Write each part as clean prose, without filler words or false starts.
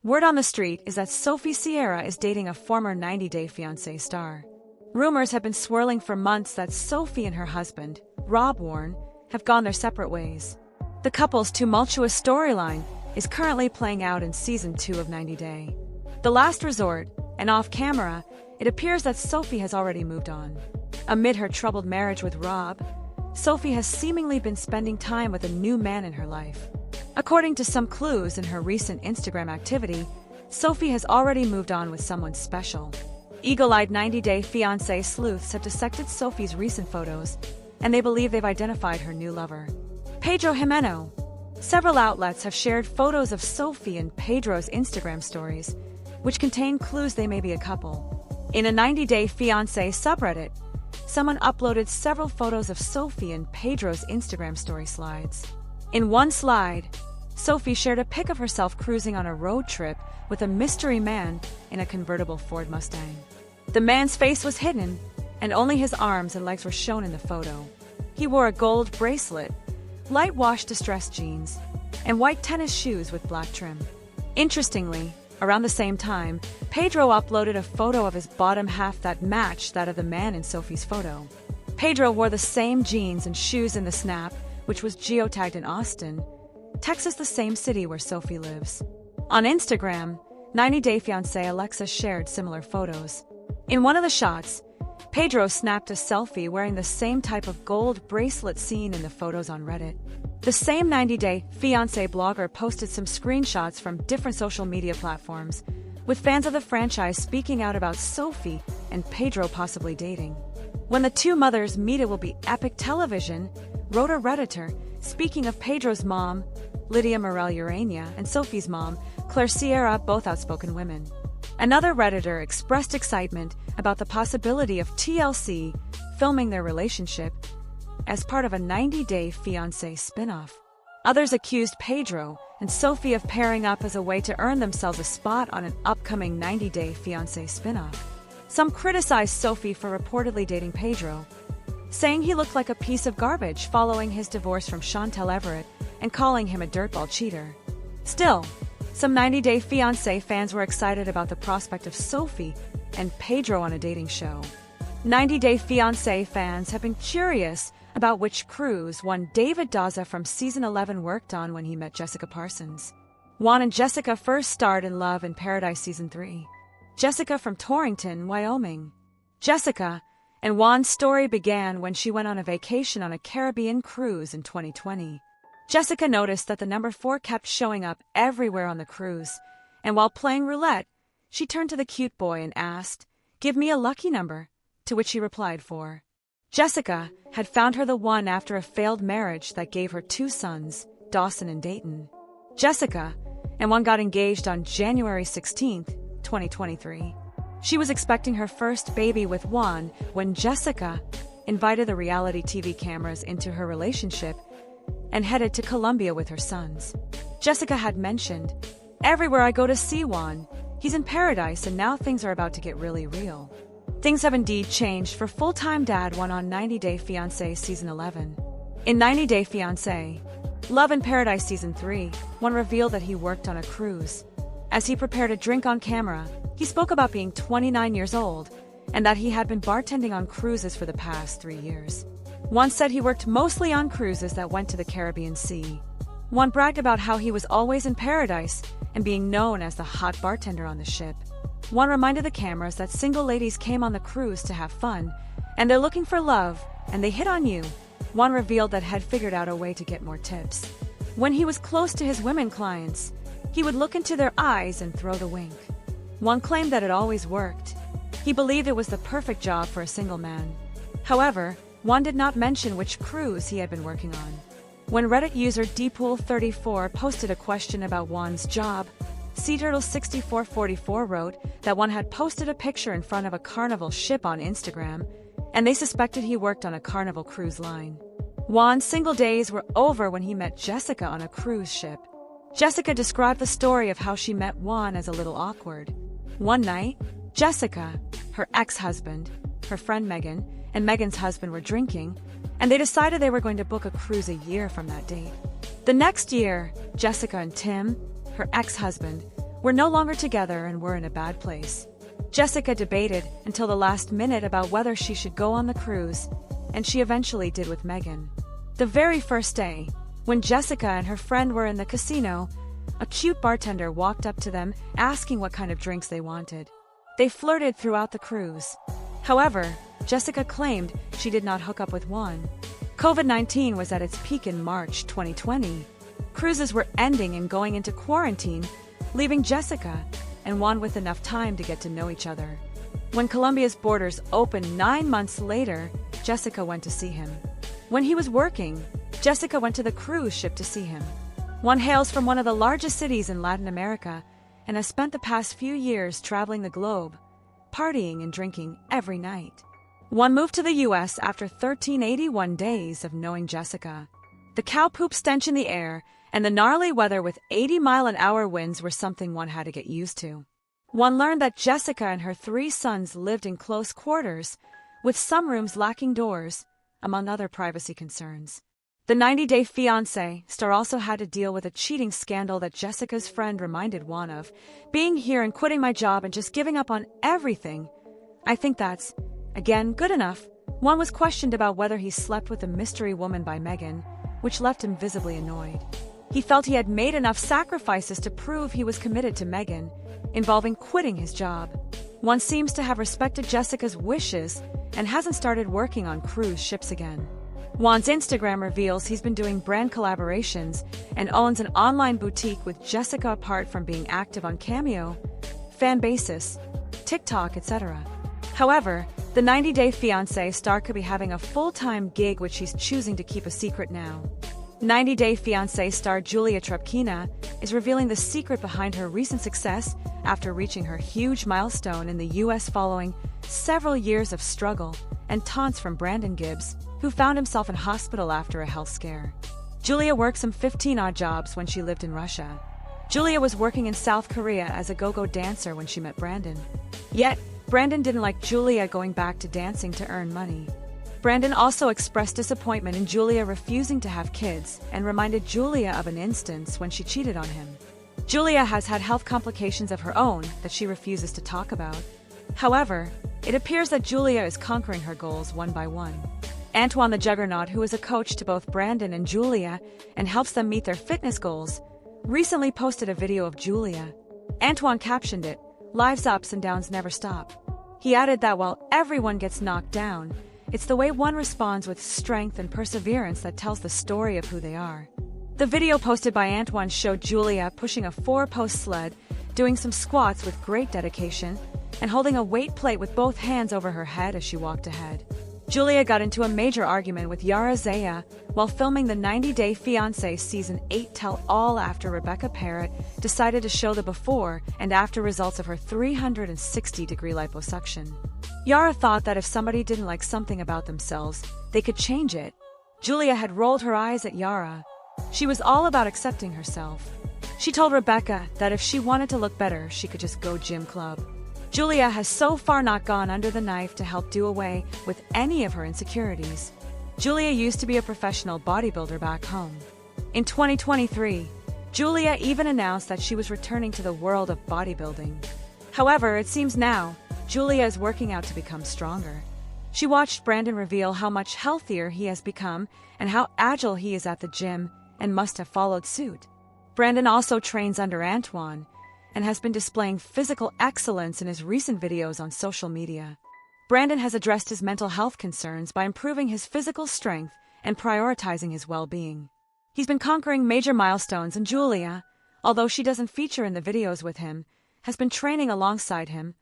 Word on the street is that Sophie Sierra is dating a former 90 Day Fiancé star. Rumors have been swirling for months that Sophie and her husband, Rob Warren, have gone their separate ways. The couple's tumultuous storyline is currently playing out in Season 2 of 90 Day. The Last Resort, and off-camera, it appears that Sophie has already moved on. Amid her troubled marriage with Rob, Sophie has seemingly been spending time with a new man in her life. According to some clues in her recent Instagram activity, Sophie has already moved on with someone special. Eagle-eyed 90 Day Fiancé sleuths have dissected Sophie's recent photos, and they believe they've identified her new lover, Pedro Jimeno. Several outlets have shared photos of Sophie and Pedro's Instagram stories, which contain clues they may be a couple. In a 90 Day Fiancé subreddit, someone uploaded several photos of Sophie and Pedro's Instagram story slides. In one slide, Sophie shared a pic of herself cruising on a road trip with a mystery man in a convertible Ford Mustang. The man's face was hidden, and only his arms and legs were shown in the photo. He wore a gold bracelet, light-washed distressed jeans, and white tennis shoes with black trim. Interestingly, around the same time, Pedro uploaded a photo of his bottom half that matched that of the man in Sophie's photo. Pedro wore the same jeans and shoes in the snap, which was geotagged in Austin, Texas, the same city where Sophie lives. On Instagram, 90 Day Fiancé Alexa shared similar photos. In one of the shots, Pedro snapped a selfie wearing the same type of gold bracelet seen in the photos on Reddit. The same 90 Day Fiancé blogger posted some screenshots from different social media platforms, with fans of the franchise speaking out about Sophie and Pedro possibly dating. When the two mothers meet, it will be epic television, wrote a Redditor, speaking of Pedro's mom, Lydia Morel Urania, and Sophie's mom, Claire Sierra, both outspoken women. Another Redditor expressed excitement about the possibility of TLC filming their relationship as part of a 90 Day Fiancé spin-off. Others accused Pedro and Sophie of pairing up as a way to earn themselves a spot on an upcoming 90 Day Fiancé spin-off. Some criticized Sophie for reportedly dating Pedro, saying he looked like a piece of garbage following his divorce from Chantel Everett and calling him a dirtball cheater. Still, some 90 Day Fiancé fans were excited about the prospect of Sophie and Pedro on a dating show. 90 Day Fiancé fans have been curious about which cruise Juan David Daza from Season 11 worked on when he met Jessica Parsons. Juan and Jessica first starred in Love in Paradise Season 3. Jessica from Torrington, Wyoming. Jessica and Juan's story began when she went on a vacation on a Caribbean cruise in 2020. Jessica noticed that the number 4 kept showing up everywhere on the cruise, and while playing roulette, she turned to the cute boy and asked, "Give me a lucky number," to which he replied 4. Jessica had found her the one after a failed marriage that gave her 2 sons, Dawson and Dayton. Jessica and Juan got engaged on January 16, 2023. She was expecting her first baby with Juan when Jessica invited the reality TV cameras into her relationship and headed to Colombia with her sons. Jessica had mentioned, "Everywhere I go to see Juan, he's in paradise, and now things are about to get really real." Things have indeed changed for full-time dad Juan on 90 Day Fiancé Season 11. In 90 Day Fiancé, Love in Paradise Season 3, Juan revealed that he worked on a cruise. As he prepared a drink on camera, he spoke about being 29 years old and that he had been bartending on cruises for the past 3 years. Juan said he worked mostly on cruises that went to the Caribbean Sea. Juan bragged about how he was always in paradise and being known as the hot bartender on the ship. Juan reminded the cameras that single ladies came on the cruise to have fun, and they're looking for love, and they hit on you. Juan revealed that had figured out a way to get more tips. When he was close to his women clients, he would look into their eyes and throw the wink. Juan claimed that it always worked. He believed it was the perfect job for a single man. However, Juan did not mention which cruise he had been working on. When Reddit user dpool34 posted a question about Juan's job, SeaTurtle6444 wrote that Juan had posted a picture in front of a Carnival ship on Instagram, and they suspected he worked on a Carnival cruise line. Juan's single days were over when he met Jessica on a cruise ship. Jessica described the story of how she met Juan as a little awkward. One night, Jessica, her ex-husband, her friend Megan, and Megan's husband were drinking, and they decided they were going to book a cruise a year from that date. The next year, Jessica and Tim, her ex-husband, were no longer together and were in a bad place. Jessica debated until the last minute about whether she should go on the cruise, and she eventually did with Megan. The very first day, when Jessica and her friend were in the casino, a cute bartender walked up to them asking what kind of drinks they wanted. They flirted throughout the cruise. However, Jessica claimed she did not hook up with Juan. COVID-19 was at its peak in March 2020. Cruises were ending and going into quarantine, leaving Jessica and Juan with enough time to get to know each other. When Colombia's borders opened 9 months later, Jessica went to see him. When he was working, Jessica went to the cruise ship to see him. Juan hails from one of the largest cities in Latin America and has spent the past few years traveling the globe, partying and drinking every night. Juan moved to the U.S. after 1,381 days of knowing Jessica. The cow poop stench in the air and the gnarly weather with 80-mile-an-hour winds were something Juan had to get used to. Juan learned that Jessica and her 3 sons lived in close quarters, with some rooms lacking doors, among other privacy concerns. The 90-Day Fiancé star also had to deal with a cheating scandal that Jessica's friend reminded Juan of. Being here and quitting my job and just giving up on everything. I think that's, again, good enough. Juan was questioned about whether he slept with the mystery woman by Megan, which left him visibly annoyed. He felt he had made enough sacrifices to prove he was committed to Megan, involving quitting his job. Juan seems to have respected Jessica's wishes and hasn't started working on cruise ships again. Juan's Instagram reveals he's been doing brand collaborations and owns an online boutique with Jessica apart from being active on Cameo, Fanbasis, TikTok, etc. However, the 90-Day Fiancé star could be having a full-time gig which he's choosing to keep a secret now. 90-Day Fiancé star Julia Trepkina is revealing the secret behind her recent success after reaching her huge milestone in the U.S. following several years of struggle and taunts from Brandon Gibbs, who found himself in hospital after a health scare. Julia worked some 15-odd jobs when she lived in Russia. Julia was working in South Korea as a go-go dancer when she met Brandon. Yet, Brandon didn't like Julia going back to dancing to earn money. Brandon also expressed disappointment in Julia refusing to have kids and reminded Julia of an instance when she cheated on him. Julia has had health complications of her own that she refuses to talk about. However, it appears that Julia is conquering her goals one by one. Antoine the Juggernaut, who is a coach to both Brandon and Julia and helps them meet their fitness goals, recently posted a video of Julia. Antoine captioned it, "Life's ups and downs never stop." He added that while everyone gets knocked down, it's the way one responds with strength and perseverance that tells the story of who they are. The video posted by Antoine showed Julia pushing a 4-post sled, doing some squats with great dedication, and holding a weight plate with both hands over her head as she walked ahead. Julia got into a major argument with Yara Zaya while filming the 90-Day Fiancé Season 8 tell-all after Rebecca Parrott decided to show the before and after results of her 360-degree liposuction. Yara thought that if somebody didn't like something about themselves, they could change it. Julia had rolled her eyes at Yara. She was all about accepting herself. She told Rebecca that if she wanted to look better, she could just go gym club. Julia has so far not gone under the knife to help do away with any of her insecurities. Julia used to be a professional bodybuilder back home. In 2023, Julia even announced that she was returning to the world of bodybuilding. However, it seems now, Julia is working out to become stronger. She watched Brandon reveal how much healthier he has become and how agile he is at the gym and must have followed suit. Brandon also trains under Antoine and has been displaying physical excellence in his recent videos on social media. Brandon has addressed his mental health concerns by improving his physical strength and prioritizing his well-being. He's been conquering major milestones, and Julia, although she doesn't feature in the videos with him, has been training alongside him,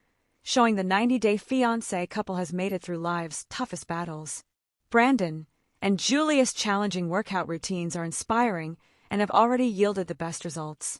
showing the 90-Day Fiancé couple has made it through life's toughest battles. Brandon and Julia's challenging workout routines are inspiring and have already yielded the best results.